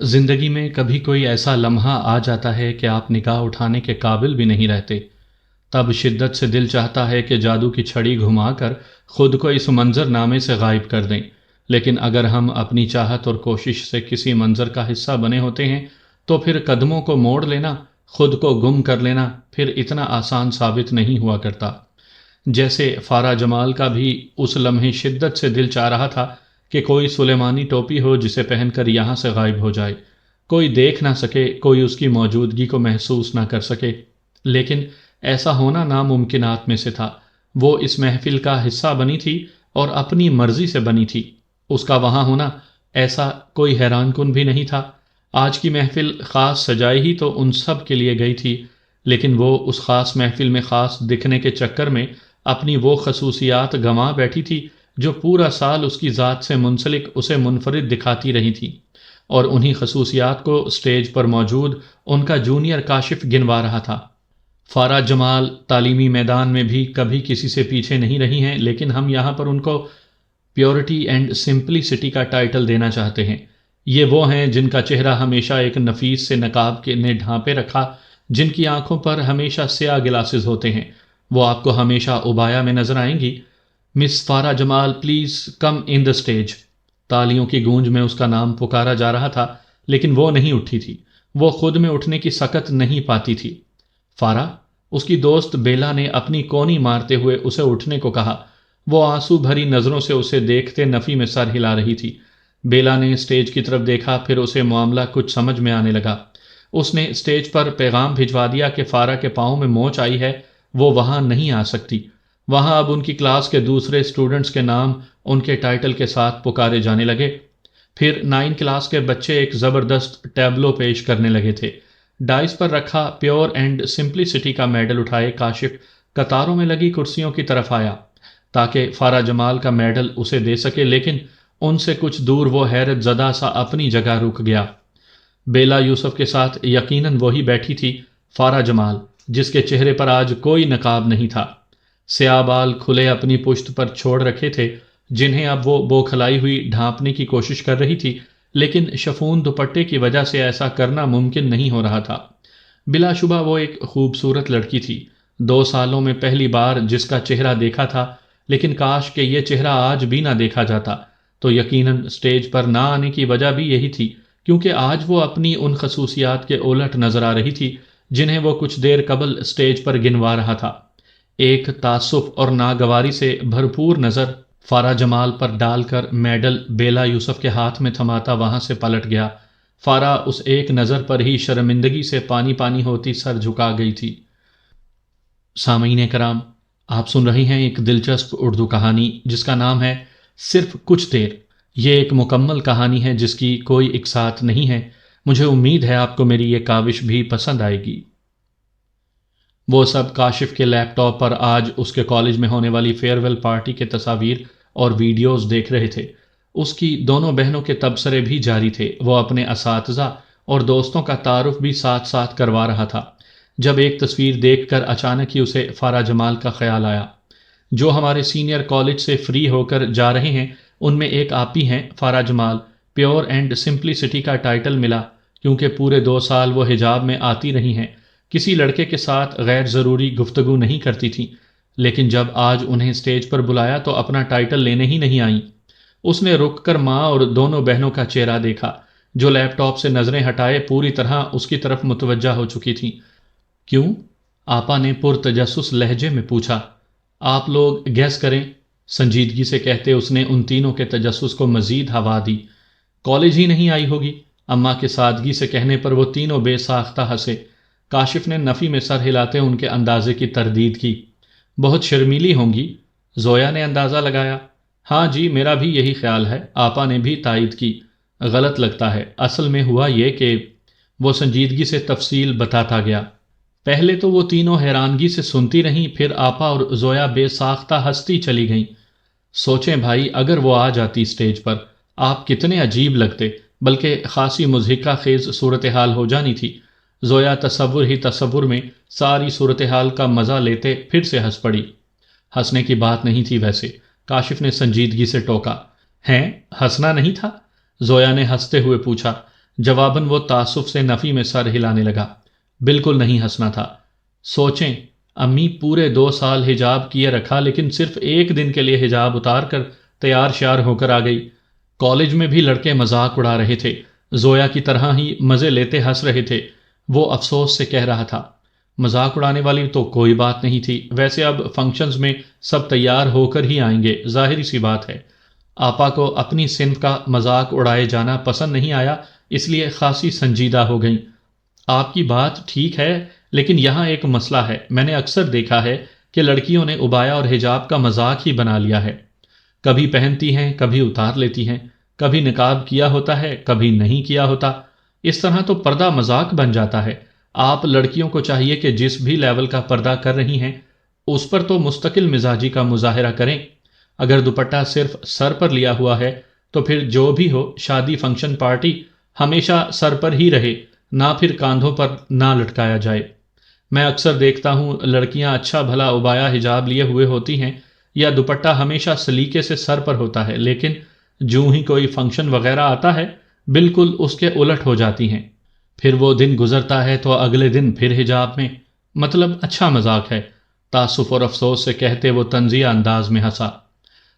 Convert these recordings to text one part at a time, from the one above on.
زندگی میں کبھی کوئی ایسا لمحہ آ جاتا ہے کہ آپ نگاہ اٹھانے کے قابل بھی نہیں رہتے۔ تب شدت سے دل چاہتا ہے کہ جادو کی چھڑی گھما کر خود کو اس منظر نامے سے غائب کر دیں، لیکن اگر ہم اپنی چاہت اور کوشش سے کسی منظر کا حصہ بنے ہوتے ہیں تو پھر قدموں کو موڑ لینا، خود کو گم کر لینا پھر اتنا آسان ثابت نہیں ہوا کرتا۔ جیسے فارا جمال کا بھی اس لمحے شدت سے دل چاہ رہا تھا کہ کوئی سلیمانی ٹوپی ہو جسے پہن کر یہاں سے غائب ہو جائے، کوئی دیکھ نہ سکے، کوئی اس کی موجودگی کو محسوس نہ کر سکے، لیکن ایسا ہونا ناممکنات میں سے تھا۔ وہ اس محفل کا حصہ بنی تھی اور اپنی مرضی سے بنی تھی۔ اس کا وہاں ہونا ایسا کوئی حیران کن بھی نہیں تھا۔ آج کی محفل خاص سجائی ہی تو ان سب کے لیے گئی تھی، لیکن وہ اس خاص محفل میں خاص دکھنے کے چکر میں اپنی وہ خصوصیات گنوا بیٹھی تھی جو پورا سال اس کی ذات سے منسلک اسے منفرد دکھاتی رہی تھی، اور انہی خصوصیات کو سٹیج پر موجود ان کا جونیئر کاشف گنوا رہا تھا۔ فارا جمال تعلیمی میدان میں بھی کبھی کسی سے پیچھے نہیں رہی ہیں، لیکن ہم یہاں پر ان کو پیورٹی اینڈ سمپلسٹی کا ٹائٹل دینا چاہتے ہیں۔ یہ وہ ہیں جن کا چہرہ ہمیشہ ایک نفیس سے نقاب کے نے ڈھانپے رکھا، جن کی آنکھوں پر ہمیشہ سیاہ گلاسز ہوتے ہیں۔ وہ آپ کو ہمیشہ ابایا میں نظر آئیں گی۔ مس فارا جمال please come in the stage. تالیوں کی گونج میں اس کا نام پکارا جا رہا تھا، لیکن وہ نہیں اٹھی تھی۔ وہ خود میں اٹھنے کی سکت نہیں پاتی تھی۔ فارا، اس کی دوست بیلا نے اپنی کونی مارتے ہوئے اسے اٹھنے کو کہا۔ وہ آنسو بھری نظروں سے اسے دیکھتے نفی میں سر ہلا رہی تھی۔ بیلا نے اسٹیج کی طرف دیکھا، پھر اسے معاملہ کچھ سمجھ میں آنے لگا۔ اس نے اسٹیج پر پیغام بھجوا دیا کہ فارا کے پاؤں میں موچ آئی ہے، وہ وہاں نہیں آ سکتی۔ وہاں اب ان کی کلاس کے دوسرے اسٹوڈنٹس کے نام ان کے ٹائٹل کے ساتھ پکارے جانے لگے۔ پھر 9 کلاس کے بچے ایک زبردست ٹیبلو پیش کرنے لگے تھے۔ ڈائس پر رکھا پیور اینڈ سمپلسٹی کا میڈل اٹھائے کاشف قطاروں میں لگی کرسیوں کی طرف آیا تاکہ فارا جمال کا میڈل اسے دے سکے، لیکن ان سے کچھ دور وہ حیرت زدہ سا اپنی جگہ رک گیا۔ بیلا یوسف کے ساتھ یقیناً وہی بیٹھی تھی، فارا جمال، جس کے چہرے پر آج کوئی نقاب نہیں تھا۔ سیاہ بال کھلے اپنی پشت پر چھوڑ رکھے تھے، جنہیں اب وہ بوکھلائی ہوئی ڈھانپنے کی کوشش کر رہی تھی، لیکن شفون دوپٹے کی وجہ سے ایسا کرنا ممکن نہیں ہو رہا تھا۔ بلا شبہ وہ ایک خوبصورت لڑکی تھی، 2 سالوں میں پہلی بار جس کا چہرہ دیکھا تھا، لیکن کاش کہ یہ چہرہ آج بھی نہ دیکھا جاتا تو یقیناً سٹیج پر نہ آنے کی وجہ بھی یہی تھی، کیونکہ آج وہ اپنی ان خصوصیات کے الٹ نظر آ رہی تھی جنہیں وہ کچھ دیر قبل سٹیج پر گنوا رہا تھا۔ ایک تعصب اور ناگواری سے بھرپور نظر فارا جمال پر ڈال کر میڈل بیلا یوسف کے ہاتھ میں تھماتا وہاں سے پلٹ گیا۔ فارا اس ایک نظر پر ہی شرمندگی سے پانی پانی ہوتی سر جھکا گئی تھی۔ سامعین کرام، آپ سن رہے ہیں ایک دلچسپ اردو کہانی جس کا نام ہے صرف کچھ دیر۔ یہ ایک مکمل کہانی ہے جس کی کوئی اقساط نہیں ہے۔ مجھے امید ہے آپ کو میری یہ کاوش بھی پسند آئے گی۔ وہ سب کاشف کے لیپ ٹاپ پر آج اس کے کالج میں ہونے والی فیئر ویل پارٹی کے تصاویر اور ویڈیوز دیکھ رہے تھے۔ اس کی دونوں بہنوں کے تبصرے بھی جاری تھے۔ وہ اپنے اساتذہ اور دوستوں کا تعارف بھی ساتھ ساتھ کروا رہا تھا، جب ایک تصویر دیکھ کر اچانک ہی اسے فارا جمال کا خیال آیا۔ جو ہمارے سینئر کالج سے فری ہو کر جا رہے ہیں ان میں ایک آپ ہی ہیں فارا جمال۔ پیور اینڈ سمپلسٹی کا ٹائٹل ملا کیونکہ پورے 2 سال وہ حجاب میں آتی رہی ہیں، کسی لڑکے کے ساتھ غیر ضروری گفتگو نہیں کرتی تھیں، لیکن جب آج انہیں سٹیج پر بلایا تو اپنا ٹائٹل لینے ہی نہیں آئیں۔ اس نے رک کر ماں اور دونوں بہنوں کا چہرہ دیکھا جو لیپ ٹاپ سے نظریں ہٹائے پوری طرح اس کی طرف متوجہ ہو چکی تھیں۔ کیوں؟ آپا نے پرتجسس لہجے میں پوچھا۔ آپ لوگ گیس کریں، سنجیدگی سے کہتے اس نے ان تینوں کے تجسس کو مزید ہوا دی۔ کالج ہی نہیں آئی ہوگی، اماں کے سادگی سے کہنے پر وہ تینوں بے ساختہ ہنسے۔ کاشف نے نفی میں سر ہلاتے ان کے اندازے کی تردید کی۔ بہت شرمیلی ہوں گی، زویا نے اندازہ لگایا۔ ہاں جی، میرا بھی یہی خیال ہے، آپا نے بھی تائید کی۔ غلط لگتا ہے، اصل میں ہوا یہ کہ وہ سنجیدگی سے تفصیل بتاتا گیا۔ پہلے تو وہ تینوں حیرانگی سے سنتی رہیں، پھر آپا اور زویا بے ساختہ ہنستی چلی گئیں۔ سوچیں بھائی، اگر وہ آ جاتی سٹیج پر، آپ کتنے عجیب لگتے، بلکہ خاصی مضحکہ خیز صورتحال ہو جانی تھی۔ زویا تصور ہی تصور میں ساری صورتحال کا مزہ لیتے پھر سے ہنس پڑی۔ ہنسنے کی بات نہیں تھی ویسے، کاشف نے سنجیدگی سے ٹوکا۔ ہیں، ہنسنا نہیں تھا؟ زویا نے ہنستے ہوئے پوچھا۔ جواباً وہ تعصب سے نفی میں سر ہلانے لگا۔ بالکل نہیں ہنسنا تھا۔ سوچیں، امی پورے 2 سال حجاب کیے رکھا، لیکن صرف ایک دن کے لیے حجاب اتار کر تیار شیار ہو کر آ گئی۔ کالج میں بھی لڑکے مذاق اڑا رہے تھے، زویا کی طرح ہی مزے لیتے ہنس رہے تھے۔ وہ افسوس سے کہہ رہا تھا، مذاق اڑانے والی تو کوئی بات نہیں تھی، ویسے اب فنکشنز میں سب تیار ہو کر ہی آئیں گے، ظاہری سی بات ہے۔ آپا کو اپنی صنف کا مذاق اڑائے جانا پسند نہیں آیا، اس لیے خاصی سنجیدہ ہو گئیں۔ آپ کی بات ٹھیک ہے، لیکن یہاں ایک مسئلہ ہے۔ میں نے اکثر دیکھا ہے کہ لڑکیوں نے عبایا اور حجاب کا مذاق ہی بنا لیا ہے، کبھی پہنتی ہیں، کبھی اتار لیتی ہیں، کبھی نقاب کیا ہوتا ہے، کبھی نہیں کیا ہوتا۔ اس طرح تو پردہ مذاق بن جاتا ہے۔ آپ لڑکیوں کو چاہیے کہ جس بھی لیول کا پردہ کر رہی ہیں اس پر تو مستقل مزاجی کا مظاہرہ کریں۔ اگر دوپٹہ صرف سر پر لیا ہوا ہے تو پھر جو بھی ہو، شادی فنکشن پارٹی ہمیشہ سر پر ہی رہے، نہ پھر کاندھوں پر نہ لٹکایا جائے۔ میں اکثر دیکھتا ہوں لڑکیاں اچھا بھلا عبایا حجاب لیے ہوئے ہوتی ہیں یا دوپٹہ ہمیشہ سلیقے سے سر پر ہوتا ہے، لیکن جوں ہی کوئی فنکشن وغیرہ آتا ہے بالکل اس کے الٹ ہو جاتی ہیں۔ پھر وہ دن گزرتا ہے تو اگلے دن پھر حجاب میں۔ مطلب اچھا مذاق ہے، تاسف اور افسوس سے کہتے وہ طنزیہ انداز میں ہنسا۔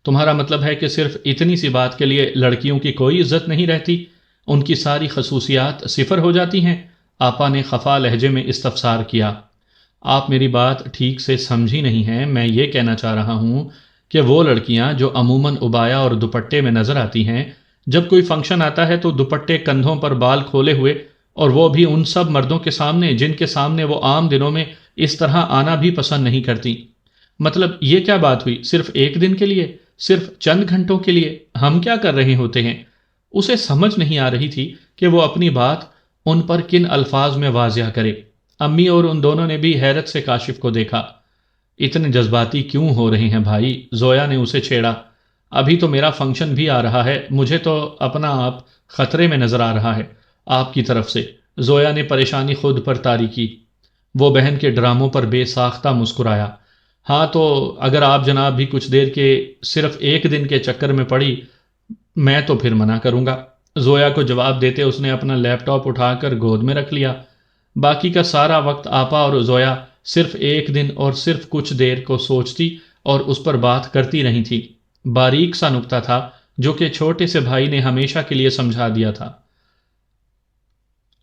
تمہارا مطلب ہے کہ صرف اتنی سی بات کے لیے لڑکیوں کی کوئی عزت نہیں رہتی، ان کی ساری خصوصیات صفر ہو جاتی ہیں؟ آپا نے خفا لہجے میں استفسار کیا۔ آپ میری بات ٹھیک سے سمجھی نہیں ہیں، میں یہ کہنا چاہ رہا ہوں کہ وہ لڑکیاں جو عموماً عبایا اور دوپٹے میں نظر آتی ہیں، جب کوئی فنکشن آتا ہے تو دوپٹے کندھوں پر بال کھولے ہوئے، اور وہ بھی ان سب مردوں کے سامنے جن کے سامنے وہ عام دنوں میں اس طرح آنا بھی پسند نہیں کرتی۔ مطلب یہ کیا بات ہوئی؟ صرف ایک دن کے لیے، صرف چند گھنٹوں کے لیے ہم کیا کر رہے ہوتے ہیں؟ اسے سمجھ نہیں آ رہی تھی کہ وہ اپنی بات ان پر کن الفاظ میں واضح کرے۔ امی اور ان دونوں نے بھی حیرت سے کاشف کو دیکھا۔ اتنے جذباتی کیوں ہو رہے ہیں بھائی؟ زویا نے اسے چھیڑا۔ ابھی تو میرا فنکشن بھی آ رہا ہے، مجھے تو اپنا آپ خطرے میں نظر آ رہا ہے آپ کی طرف سے۔ زویا نے پریشانی خود پر طاری کی۔ وہ بہن کے ڈراموں پر بے ساختہ مسکرایا۔ ہاں تو اگر آپ جناب بھی کچھ دیر کے صرف ایک دن کے چکر میں پڑی، میں تو پھر منع کروں گا۔ زویا کو جواب دیتے اس نے اپنا لیپ ٹاپ اٹھا کر گود میں رکھ لیا۔ باقی کا سارا وقت آپا اور زویا صرف ایک دن اور صرف کچھ دیر کو سوچتی اور اس پر بات کرتی رہی تھی۔ باریک سا نکتہ تھا جو کہ چھوٹے سے بھائی نے ہمیشہ کے لیے سمجھا دیا تھا۔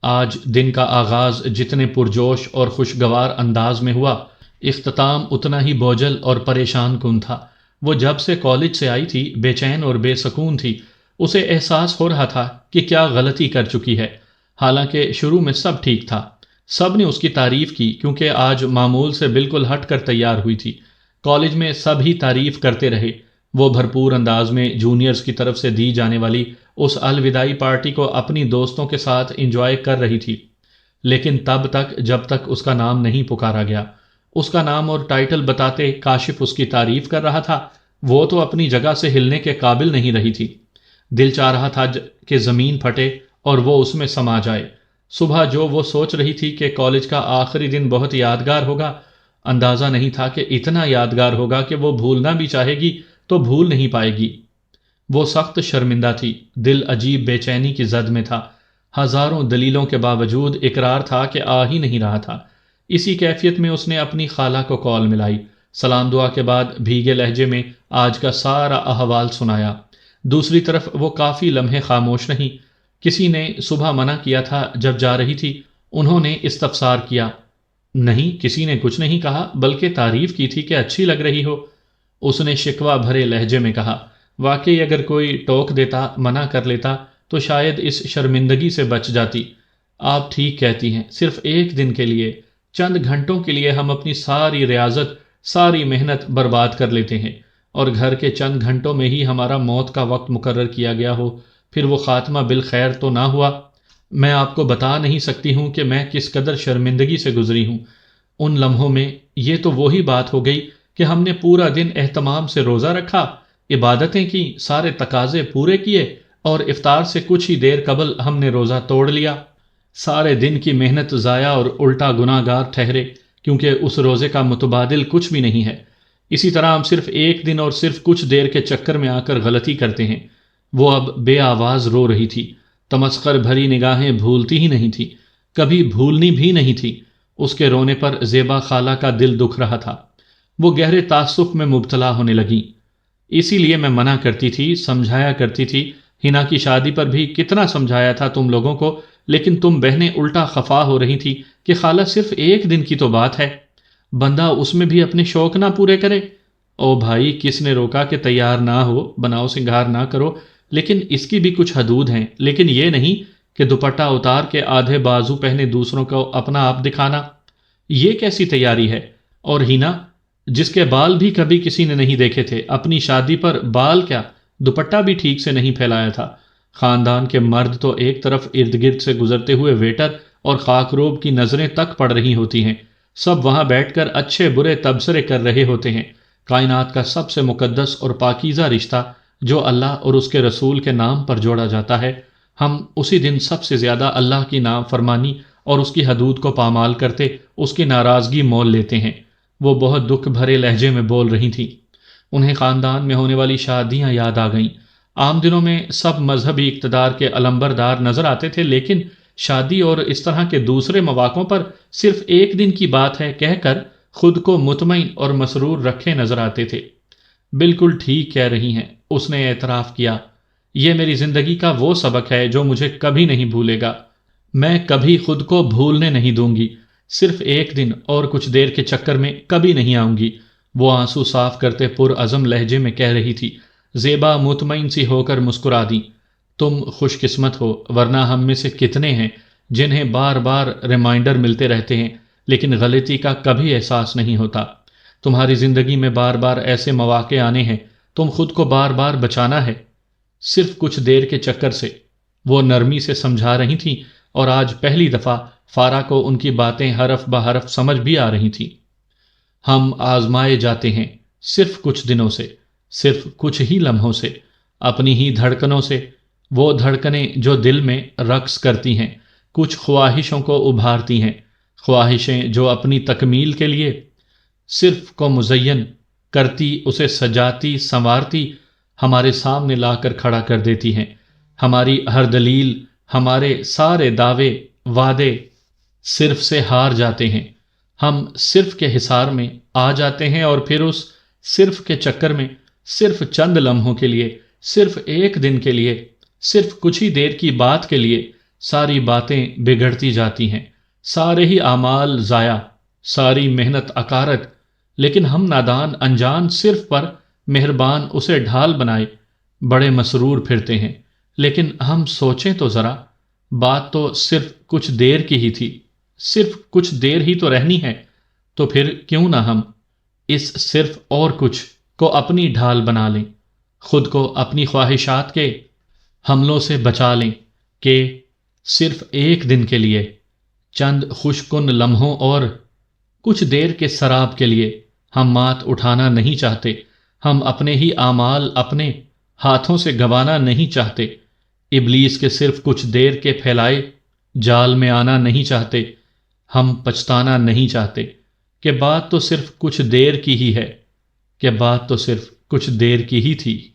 آج دن کا آغاز جتنے پرجوش اور خوشگوار انداز میں ہوا، اختتام اتنا ہی بوجھل اور پریشان کن تھا۔ وہ جب سے کالج سے آئی تھی بے چین اور بے سکون تھی۔ اسے احساس ہو رہا تھا کہ کیا غلطی کر چکی ہے، حالانکہ شروع میں سب ٹھیک تھا۔ سب نے اس کی تعریف کی کیونکہ آج معمول سے بالکل ہٹ کر تیار ہوئی تھی۔ کالج میں سب ہی تعریف کرتے رہے۔ وہ بھرپور انداز میں جونیئرز کی طرف سے دی جانے والی اس الوداعی پارٹی کو اپنی دوستوں کے ساتھ انجوائے کر رہی تھی، لیکن تب تک جب تک اس کا نام نہیں پکارا گیا۔ اس کا نام اور ٹائٹل بتاتے کاشف اس کی تعریف کر رہا تھا، وہ تو اپنی جگہ سے ہلنے کے قابل نہیں رہی تھی۔ دل چاہ رہا تھا کہ زمین پھٹے اور وہ اس میں سما جائے۔ صبح جو وہ سوچ رہی تھی کہ کالج کا آخری دن بہت یادگار ہوگا، اندازہ نہیں تھا کہ اتنا یادگار ہوگا کہ وہ بھولنا بھی چاہے گی تو بھول نہیں پائے گی۔ وہ سخت شرمندہ تھی، دل عجیب بے چینی کی زد میں تھا۔ ہزاروں دلیلوں کے باوجود اقرار تھا کہ آ ہی نہیں رہا تھا۔ اسی کیفیت میں اس نے اپنی خالہ کو کال ملائی، سلام دعا کے بعد بھیگے لہجے میں آج کا سارا احوال سنایا۔ دوسری طرف وہ کافی لمحے خاموش رہیں۔ کسی نے صبح منع کیا تھا جب جا رہی تھی؟ انہوں نے استفسار کیا۔ نہیں، کسی نے کچھ نہیں کہا، بلکہ تعریف کی تھی کہ اچھی لگ رہی ہو۔ اس نے شکوہ بھرے لہجے میں کہا۔ واقعی اگر کوئی ٹوک دیتا، منع کر لیتا تو شاید اس شرمندگی سے بچ جاتی۔ آپ ٹھیک کہتی ہیں، صرف ایک دن کے لیے، چند گھنٹوں کے لیے ہم اپنی ساری ریاضت، ساری محنت برباد کر لیتے ہیں، اور گھر کے چند گھنٹوں میں ہی ہمارا موت کا وقت مقرر کیا گیا ہو، پھر وہ خاتمہ بالخیر تو نہ ہوا۔ میں آپ کو بتا نہیں سکتی ہوں کہ میں کس قدر شرمندگی سے گزری ہوں ان لمحوں میں۔ یہ تو وہی بات ہو گئی کہ ہم نے پورا دن اہتمام سے روزہ رکھا، عبادتیں کی، سارے تقاضے پورے کیے، اور افطار سے کچھ ہی دیر قبل ہم نے روزہ توڑ لیا۔ سارے دن کی محنت ضائع اور الٹا گناہ گار ٹھہرے، کیونکہ اس روزے کا متبادل کچھ بھی نہیں ہے۔ اسی طرح ہم صرف ایک دن اور صرف کچھ دیر کے چکر میں آ کر غلطی کرتے ہیں۔ وہ اب بے آواز رو رہی تھی۔ تمسخر بھری نگاہیں بھولتی ہی نہیں تھی، کبھی بھولنی بھی نہیں تھی۔ اس کے رونے پر زیبا خالہ کا دل دکھ رہا تھا، وہ گہرے تعسف میں مبتلا ہونے لگیں۔ اسی لیے میں منع کرتی تھی، سمجھایا کرتی تھی۔ ہنا کی شادی پر بھی کتنا سمجھایا تھا تم لوگوں کو، لیکن تم بہنیں الٹا خفا ہو رہی تھی کہ خالہ صرف ایک دن کی تو بات ہے، بندہ اس میں بھی اپنے شوق نہ پورے کرے۔ او بھائی، کس نے روکا کہ تیار نہ ہو، بناؤ سنگھار نہ کرو، لیکن اس کی بھی کچھ حدود ہیں، لیکن یہ نہیں کہ دوپٹہ اتار کے آدھے بازو پہنے دوسروں کو اپنا آپ دکھانا۔ یہ کیسی تیاری ہے؟ اور ہینا، جس کے بال بھی کبھی کسی نے نہیں دیکھے تھے، اپنی شادی پر بال کیا دوپٹہ بھی ٹھیک سے نہیں پھیلایا تھا۔ خاندان کے مرد تو ایک طرف ارد گرد سے گزرتے ہوئے ویٹر اور خاکروب کی نظریں تک پڑ رہی ہوتی ہیں، سب وہاں بیٹھ کر اچھے برے تبصرے کر رہے ہوتے ہیں۔ کائنات کا سب سے مقدس اور پاکیزہ رشتہ جو اللہ اور اس کے رسول کے نام پر جوڑا جاتا ہے، ہم اسی دن سب سے زیادہ اللہ کی نافرمانی اور اس کی حدود کو پامال کرتے اس کی ناراضگی مول لیتے ہیں۔ وہ بہت دکھ بھرے لہجے میں بول رہی تھیں۔ انہیں خاندان میں ہونے والی شادیاں یاد آ گئیں۔ عام دنوں میں سب مذہبی اقتدار کے علمبردار نظر آتے تھے، لیکن شادی اور اس طرح کے دوسرے مواقعوں پر صرف ایک دن کی بات ہے کہہ کر خود کو مطمئن اور مسرور رکھے نظر آتے تھے۔ بالکل ٹھیک کہہ رہی ہیں، اس نے اعتراف کیا۔ یہ میری زندگی کا وہ سبق ہے جو مجھے کبھی نہیں بھولے گا۔ میں کبھی خود کو بھولنے نہیں دوں گی، صرف ایک دن اور کچھ دیر کے چکر میں کبھی نہیں آؤں گی۔ وہ آنسو صاف کرتے پرعزم لہجے میں کہہ رہی تھی۔ زیبا مطمئن سی ہو کر مسکرا دی۔ تم خوش قسمت ہو، ورنہ ہم میں سے کتنے ہیں جنہیں بار بار ریمائنڈر ملتے رہتے ہیں لیکن غلطی کا کبھی احساس نہیں ہوتا۔ تمہاری زندگی میں بار بار ایسے مواقع آنے ہیں، تم خود کو بار بار بچانا ہے، صرف کچھ دیر کے چکر سے۔ وہ نرمی سے سمجھا رہی تھیں اور آج پہلی دفعہ فارا کو ان کی باتیں حرف بہ حرف سمجھ بھی آ رہی تھیں۔ ہم آزمائے جاتے ہیں صرف کچھ دنوں سے، صرف کچھ ہی لمحوں سے، اپنی ہی دھڑکنوں سے، وہ دھڑکنیں جو دل میں رقص کرتی ہیں، کچھ خواہشوں کو ابھارتی ہیں، خواہشیں جو اپنی تکمیل کے لیے صرف کو مزین کرتی، اسے سجاتی سنوارتی ہمارے سامنے لا کر کھڑا کر دیتی ہیں۔ ہماری ہر دلیل، ہمارے سارے دعوے وعدے صرف سے ہار جاتے ہیں۔ ہم صرف کے حصار میں آ جاتے ہیں اور پھر اس صرف کے چکر میں صرف چند لمحوں کے لیے، صرف ایک دن کے لیے، صرف کچھ ہی دیر کی بات کے لیے ساری باتیں بگڑتی جاتی ہیں، سارے ہی اعمال ضائع، ساری محنت اکارت۔ لیکن ہم نادان انجان صرف پر مہربان اسے ڈھال بنائے بڑے مسرور پھرتے ہیں۔ لیکن ہم سوچیں تو ذرا، بات تو صرف کچھ دیر کی ہی تھی، صرف کچھ دیر ہی تو رہنی ہے، تو پھر کیوں نہ ہم اس صرف اور کچھ کو اپنی ڈھال بنا لیں، خود کو اپنی خواہشات کے حملوں سے بچا لیں کہ صرف ایک دن کے لیے، چند خوش کن لمحوں اور کچھ دیر کے سراب کے لیے ہم مات اٹھانا نہیں چاہتے، ہم اپنے ہی اعمال اپنے ہاتھوں سے گنوانا نہیں چاہتے، ابلیس کے صرف کچھ دیر کے پھیلائے جال میں آنا نہیں چاہتے، ہم پچھتانا نہیں چاہتے کہ بات تو صرف کچھ دیر کی ہی ہے، کہ بات تو صرف کچھ دیر کی ہی تھی۔